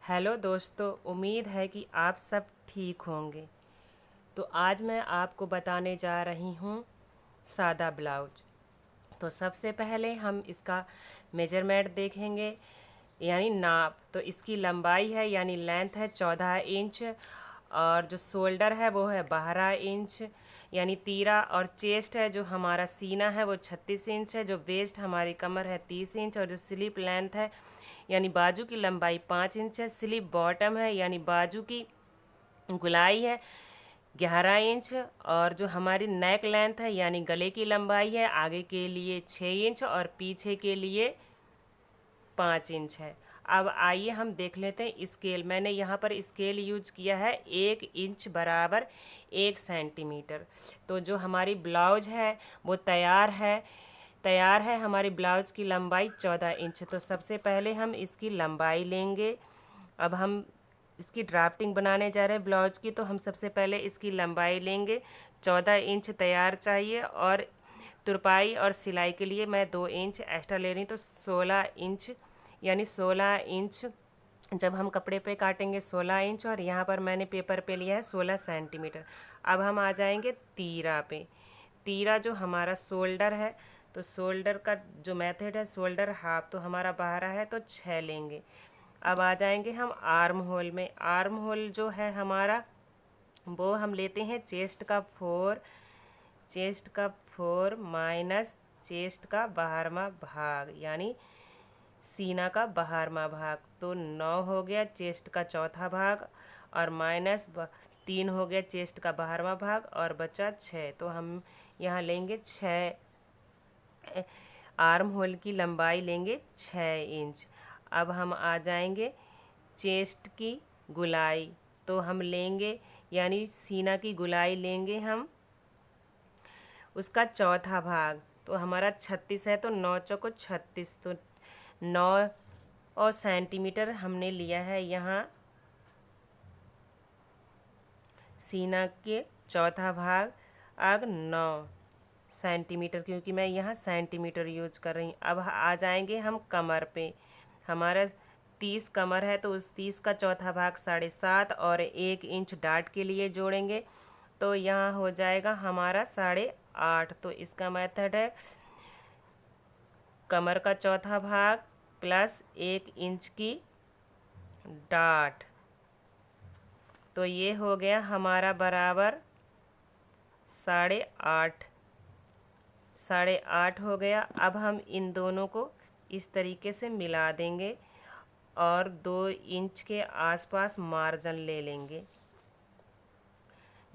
Hello दोस्तों, उम्मीद है कि आप सब ठीक होंगे। तो आज मैं आपको बताने जा रही हूँ सादा ब्लाउज। तो सबसे पहले हम इसका मेजरमेंट देखेंगे, यानी नाप। तो इसकी लंबाई है यानी लेंथ है 14 इंच, और जो शोल्डर है वो है 12 इंच यानी तीरा, और चेस्ट है जो हमारा सीना है वो 36 इंच है, जो वेस्ट हमारी कमर है 30 इंच, और जो स्लीप लेंथ है यानी बाजू की लंबाई 5 इंच है। स्लीप बॉटम है यानी बाजू की गुलाई है 11 इंच, और जो हमारी नेक लेंथ है यानी गले की लंबाई है आगे के लिए 6 इंच और पीछे के लिए 5 इंच है। अब आइए हम देख लेते हैं स्केल। मैंने यहाँ पर स्केल यूज किया है 1 इंच बराबर 1 सेंटीमीटर। तो जो हमारी ब्लाउज है वो तैयार है हमारी ब्लाउज की लंबाई 14 इंच। तो सबसे पहले हम इसकी लंबाई लेंगे। अब हम इसकी ड्राफ्टिंग बनाने जा रहे हैं ब्लाउज की, तो हम सबसे पहले इसकी लंबाई लेंगे। 14 इंच तैयार चाहिए, और तुरपाई और सिलाई के लिए मैं 2 इंच एक्स्ट्रा ले रही हूँ, तो 16 इंच यानी 16 इंच जब हम कपड़े पे काटेंगे 16 इंच, और यहाँ पर मैंने पेपर पे लिया है 16 सेंटीमीटर। अब हम आ जाएंगे तीरा पे। तीरा जो हमारा शोल्डर है, तो शोल्डर का जो मेथड है शोल्डर हाफ, तो हमारा 12 है तो 6 लेंगे। अब आ जाएंगे हम आर्म होल में। आर्म होल जो है हमारा वो हम लेते हैं चेस्ट का 4 माइनस चेस्ट का बाहरवा भाग यानी सीना का बाहरवा भाग, तो 9 हो गया चेस्ट का चौथा भाग, और माइनस 3 हो गया चेस्ट का बाहरवा भाग, और बचा 6। तो हम यहाँ लेंगे 6, आर्म होल की लंबाई लेंगे 6 इंच। अब हम आ जाएंगे चेस्ट की गुलाई। तो हम लेंगे यानी सीना की गुलाई लेंगे हम उसका चौथा भाग। तो हमारा 36 है, तो 9 चौको 36, तो 9 सेंटीमीटर हमने लिया है यहाँ सीना के चौथा भाग। अब 9 सेंटीमीटर, क्योंकि मैं यहाँ सेंटीमीटर यूज कर रही हूँ। अब आ जाएंगे हम कमर पे। हमारा 30 कमर है, तो उस 30 का चौथा भाग 7.5 और 1 इंच डाट के लिए जोड़ेंगे, तो यहाँ हो जाएगा हमारा 8.5। तो इसका मेथड है कमर का चौथा भाग प्लस 1 इंच की डाट, तो ये हो गया हमारा बराबर 8.5। 8.5 हो गया। अब हम इन दोनों को इस तरीके से मिला देंगे और 2 इंच के आसपास मार्जिन ले लेंगे।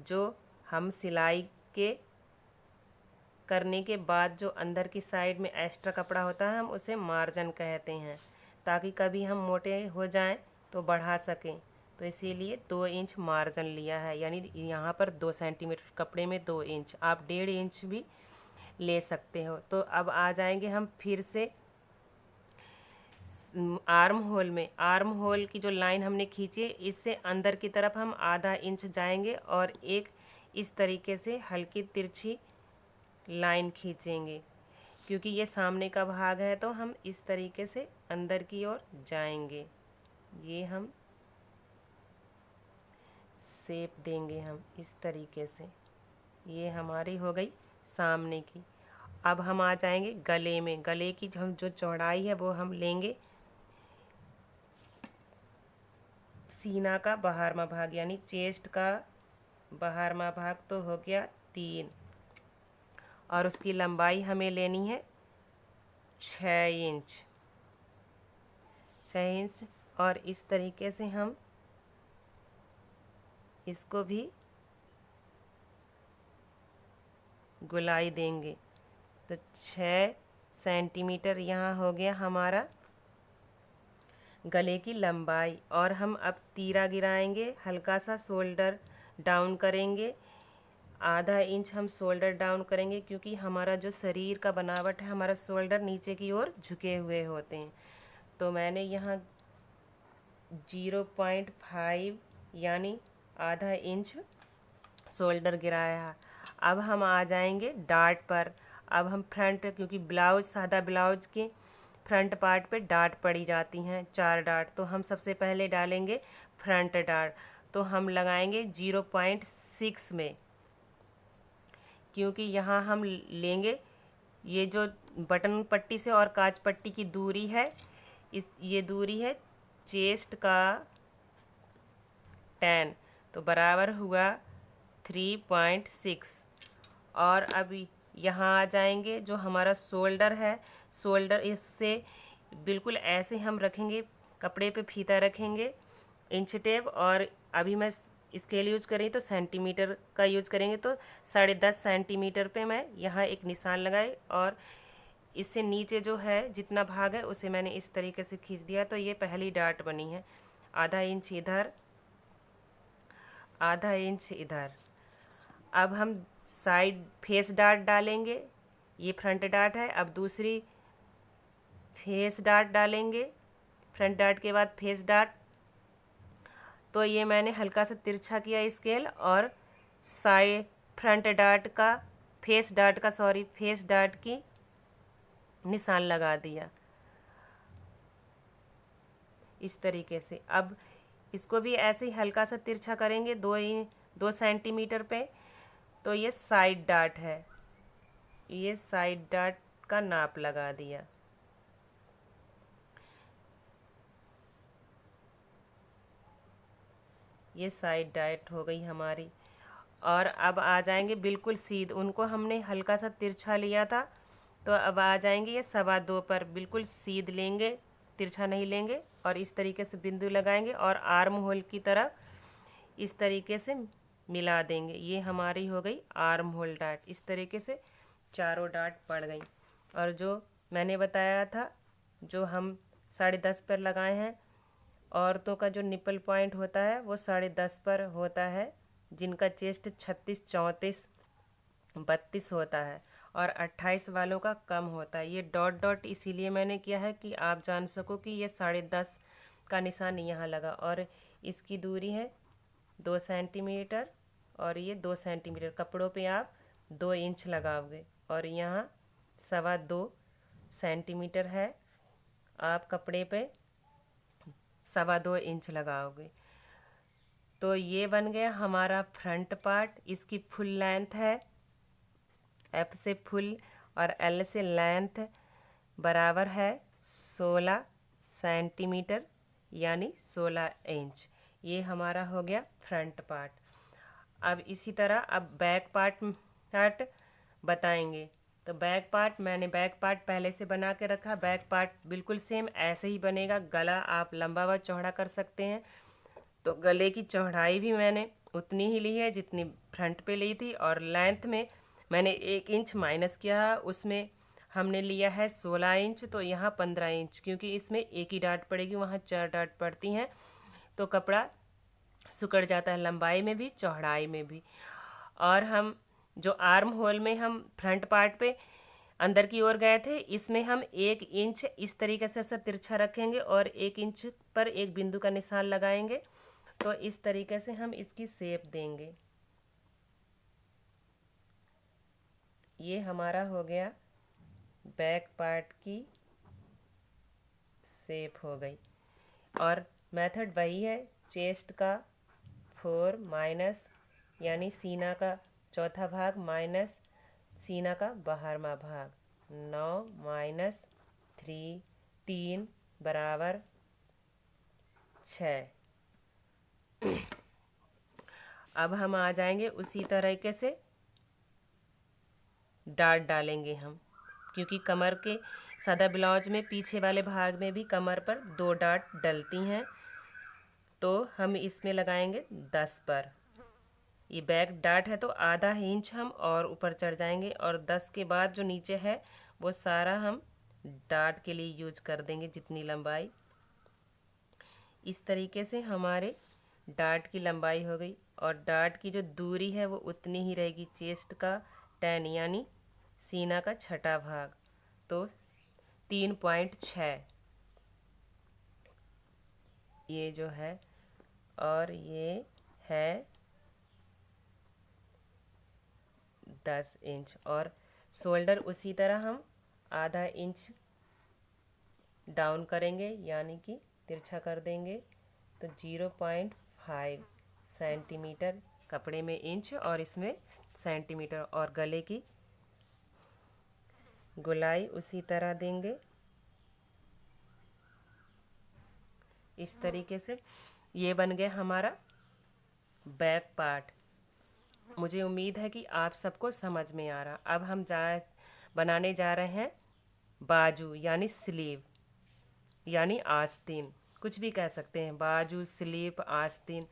जो हम सिलाई के करने के बाद जो अंदर की साइड में एक्स्ट्रा कपड़ा होता है हम उसे मार्जिन कहते हैं, ताकि कभी हम मोटे हो जाएं तो बढ़ा सकें। तो इसीलिए 2 इंच मार्जिन लिया है, यानी यहाँ पर 2 सेंटीमीटर कपड़े में 2 इंच, आप 1.5 इंच भी ले सकते हो। तो अब आ जाएंगे हम फिर से आर्म होल में। आर्म होल की जो लाइन हमने खींची है इससे अंदर की तरफ हम आधा इंच जाएंगे और एक इस तरीके से हल्की तिरछी लाइन खींचेंगे, क्योंकि ये सामने का भाग है तो हम इस तरीके से अंदर की ओर जाएंगे। ये हम शेप देंगे हम इस तरीके से। ये हमारी हो गई सामने की। अब हम आ जाएंगे गले में। गले की हम जो चौड़ाई है वो हम लेंगे सीना का बाहरवा भाग यानी चेस्ट का बाहरवा भाग, तो हो गया 3, और उसकी लंबाई हमें लेनी है 6 इंच। 6 इंच, और इस तरीके से हम इसको भी गुलाई देंगे। तो 6 सेंटीमीटर यहाँ हो गया हमारा गले की लंबाई। और हम अब तीरा गिराएंगे, हल्का सा शोल्डर डाउन करेंगे, आधा इंच हम शोल्डर डाउन करेंगे, क्योंकि हमारा जो शरीर का बनावट है हमारा शोल्डर नीचे की ओर झुके हुए होते हैं। तो मैंने यहाँ 0.5 यानी आधा इंच शोल्डर गिराया। अब हम आ जाएंगे डार्ट पर। अब हम फ्रंट, क्योंकि ब्लाउज सादा ब्लाउज के फ्रंट पार्ट पे डाट पड़ी जाती हैं, 4 डाट। तो हम सबसे पहले डालेंगे फ्रंट डाट। तो हम लगाएंगे 0.6 में, क्योंकि यहाँ हम लेंगे ये जो बटन पट्टी से और काज पट्टी की दूरी है, ये दूरी है चेस्ट का 10, तो बराबर हुआ 3.6। और अभी यहाँ आ जाएंगे, जो हमारा शोल्डर है, शोल्डर इससे बिल्कुल ऐसे हम रखेंगे, कपड़े पे फीता रखेंगे इंच टेप। और अभी मैं स्केल यूज करें तो सेंटीमीटर का यूज करेंगे, तो 10.5 सेंटीमीटर पे मैं यहाँ एक निशान लगाए और इससे नीचे जो है जितना भाग है उसे मैंने इस तरीके से खींच दिया। तो ये पहली डाट बनी है, आधा इंच इधर, आधा इंच इधर। अब हम साइड फेस डाट डालेंगे, ये फ्रंट डाट है। अब दूसरी फेस डाट डालेंगे, फ्रंट डाट के बाद फेस डाट। तो ये मैंने हल्का सा तिरछा किया स्केल और साइड फ्रंट डाट का फेस डाट की निशान लगा दिया इस तरीके से। अब इसको भी ऐसे ही हल्का सा तिरछा करेंगे 2 सेंटीमीटर पे। तो ये साइड डाट है, ये साइड डाट का नाप लगा दिया। ये साइड डाट हो गई हमारी। और अब आ जाएंगे बिल्कुल सीध, उनको हमने हल्का सा तिरछा लिया था, तो अब आ जाएंगे ये 2.25 पर, बिल्कुल सीध लेंगे, तिरछा नहीं लेंगे। और इस तरीके से बिंदु लगाएंगे और आर्म होल की तरफ इस तरीके से मिला देंगे। ये हमारी हो गई आर्म होल डाट। इस तरीके से चारों डाट पड़ गई। और जो मैंने बताया था, जो हम 10.5 पर लगाए हैं, औरतों का जो निपल पॉइंट होता है वो 10.5 पर होता है, जिनका चेस्ट 36, 34, 32 होता है और 28 वालों का कम होता है। ये डॉट डॉट इसीलिए मैंने किया है कि आप जान सको कि ये 10.5 का निशान यहाँ लगा। और इसकी दूरी है 2 सेंटीमीटर और ये 2 सेंटीमीटर। कपड़ों पे आप 2 इंच लगाओगे और यहाँ 2.25 सेंटीमीटर है, आप कपड़े पे 2.25 इंच लगाओगे। तो ये बन गया हमारा फ्रंट पार्ट। इसकी फुल लेंथ है, एफ से फुल और एल से लेंथ बराबर है 16 सेंटीमीटर यानी 16 इंच। ये हमारा हो गया फ्रंट पार्ट। अब इसी तरह अब बैक पार्ट बताएंगे। तो बैक पार्ट, मैंने बैक पार्ट पहले से बना के रखा। बैक पार्ट बिल्कुल सेम ऐसे ही बनेगा। गला आप लंबा व चौड़ा कर सकते हैं, तो गले की चौड़ाई भी मैंने उतनी ही ली है जितनी फ्रंट पे ली थी। और लेंथ में मैंने 1 इंच माइनस किया, उसमें हमने लिया है 16 इंच, तो यहाँ 15 इंच, क्योंकि इसमें एक ही डाट पड़ेगी, वहाँ 4 डाट पड़ती हैं, तो कपड़ा सिकुड़ जाता है लंबाई में भी चौड़ाई में भी। और हम जो आर्म होल में हम फ्रंट पार्ट पे अंदर की ओर गए थे, इसमें हम 1 इंच इस तरीके से ऐसा तिरछा रखेंगे और 1 इंच पर एक बिंदु का निशान लगाएंगे। तो इस तरीके से हम इसकी शेप देंगे। ये हमारा हो गया बैक पार्ट की शेप हो गई। और मेथड वही है, चेस्ट का 4 माइनस यानी सीना का चौथा भाग माइनस सीना का बाहरवा भाग, 9 माइनस 3 बराबर 6। अब हम आ जाएंगे उसी तरीके से डाट डालेंगे हम, क्योंकि कमर के सादा ब्लाउज में पीछे वाले भाग में भी कमर पर 2 डाट डलती हैं, तो हम इसमें लगाएंगे 10 पर। ये बैक डाट है तो आधा इंच हम और ऊपर चढ़ जाएंगे, और 10 के बाद जो नीचे है वो सारा हम डाट के लिए यूज कर देंगे, जितनी लंबाई। इस तरीके से हमारे डाट की लंबाई हो गई। और डाट की जो दूरी है वो उतनी ही रहेगी, चेस्ट का 10 यानी सीना का छठा भाग, तो 3.6 ये जो है। और ये है 10 इंच। और शोल्डर उसी तरह हम आधा इंच डाउन करेंगे यानी कि तिरछा कर देंगे तो 0.5 सेंटीमीटर कपड़े में इंच और इसमें सेंटीमीटर, और गले की गोलाई उसी तरह देंगे। इस तरीके से ये बन गया हमारा बैक पार्ट। मुझे उम्मीद है कि आप सबको समझ में आ रहा। अब हम बनाने जा रहे हैं बाजू यानी स्लीव यानी आस्तीन, कुछ भी कह सकते हैं, बाजू, स्लीव, आस्तीन।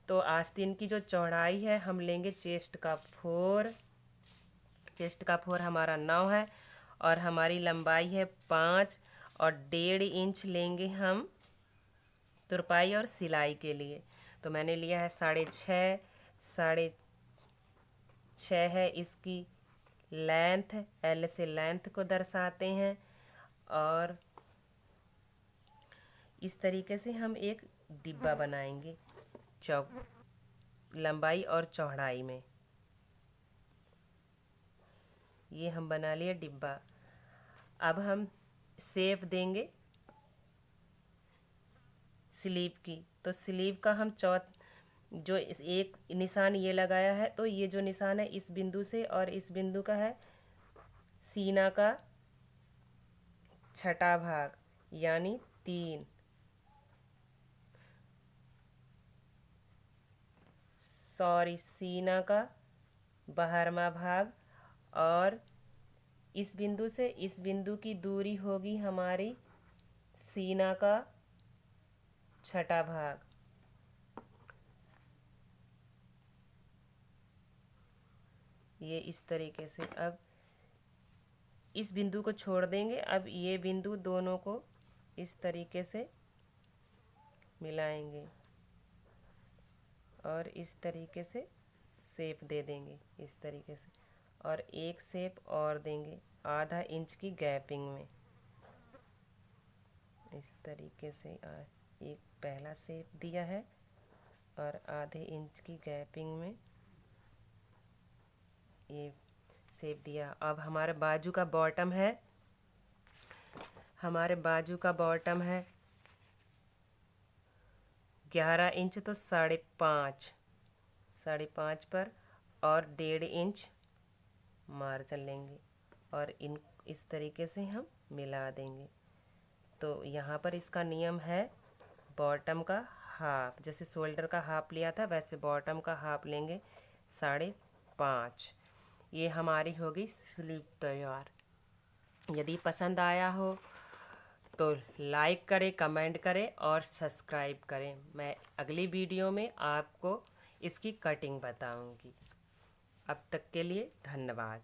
तो आस्तीन की जो चौड़ाई है हम लेंगे चेस्ट का 4, चेस्ट का 4 हमारा 9 है, और हमारी लंबाई है 5, और 1.5 इंच लेंगे हम तुरपाई और सिलाई के लिए। तो मैंने लिया है 6.5, 6.5 है इसकी लेंथ, एल से लेंथ को दर्शाते हैं। और इस तरीके से हम एक डिब्बा बनाएंगे चौक लंबाई और चौड़ाई में। ये हम बना लिए डिब्बा। अब हम शेप देंगे स्लीव की। तो स्लीव का हम जो एक निशान ये लगाया है, तो ये जो निशान है इस बिंदु से और इस बिंदु का है सीना का छठा भाग यानी 3, सीना का 12वां भाग, और इस बिंदु से इस बिंदु की दूरी होगी हमारी सीना का छठा भाग। ये इस तरीके से। अब इस बिंदु को छोड़ देंगे। अब ये बिंदु दोनों को इस तरीके से मिलाएंगे और इस तरीके से शेप दे देंगे इस तरीके से, और एक शेप और देंगे आधा इंच की गैपिंग में। इस तरीके से एक पहला शेप दिया है और आधे इंच की गैपिंग में ये शेप दिया। अब हमारे बाजू का बॉटम है, हमारे बाजू का बॉटम है 11 इंच, तो 5.5 पर और 1.5 इंच मार्जिन लेंगे और इस तरीके से हम मिला देंगे। तो यहाँ पर इसका नियम है बॉटम का हाफ, जैसे शोल्डर का हाफ लिया था वैसे बॉटम का हाफ लेंगे 5.5। ये हमारी होगी स्लीव तैयार। यदि पसंद आया हो तो लाइक करें, कमेंट करें और सब्सक्राइब करें। मैं अगली वीडियो में आपको इसकी कटिंग बताऊंगी। अब तक के लिए धन्यवाद।